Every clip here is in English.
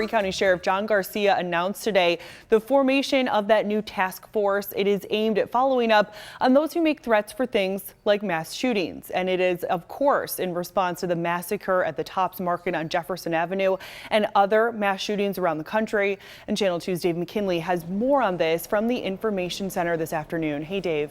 Erie County Sheriff John Garcia announced today the formation of that new task force. It is aimed at following up on those who make threats for things like mass shootings. And it is, of course, in response to the massacre at the Tops Market on Jefferson Avenue and other mass shootings around the country. And Channel 2's Dave McKinley has more on this from the Information Center this afternoon. Hey, Dave.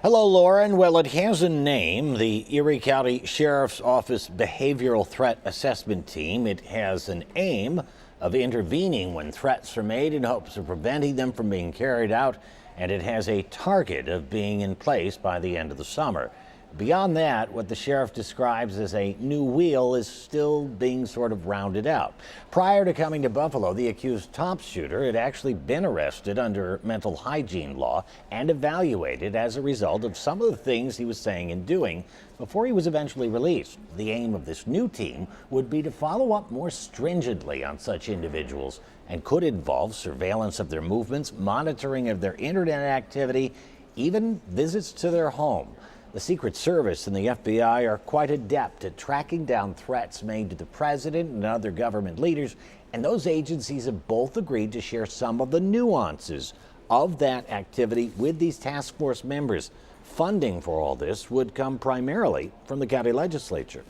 Hello, Lauren. Well, it has a name, the Erie County Sheriff's Office Behavioral Threat Assessment Team. It has an aim of intervening when threats are made in hopes of preventing them from being carried out, and it has a target of being in place by the end of the summer. Beyond that, what the sheriff describes as a new wheel is still being sort of rounded out. Prior to coming to Buffalo, the accused Tops shooter had actually been arrested under mental hygiene law and evaluated as a result of some of the things he was saying and doing before he was eventually released. The aim of this new team would be to follow up more stringently on such individuals and could involve surveillance of their movements, monitoring of their internet activity, even visits to their home. The Secret Service and the FBI are quite adept at tracking down threats made to the president and other government leaders, and those agencies have both agreed to share some of the nuances of that activity with these task force members. Funding for all this would come primarily from the county legislature.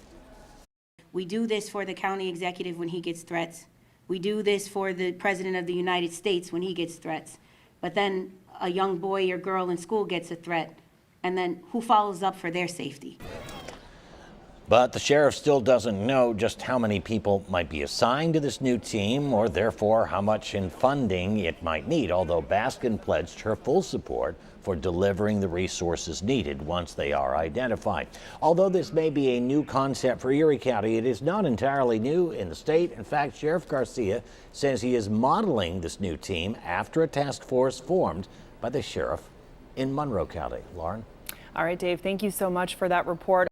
We do this for the county executive when he gets threats. We do this for the president of the United States when he gets threats. But then a young boy or girl in school gets a threat. And then who follows up for their safety? But the sheriff still doesn't know just how many people might be assigned to this new team, or therefore how much in funding it might need, although Baskin pledged her full support for delivering the resources needed once they are identified. Although this may be a new concept for Erie County, it is not entirely new in the state. In fact, Sheriff Garcia says he is modeling this new team after a task force formed by the sheriff in Monroe County. Lauren? All right, Dave, thank you so much for that report.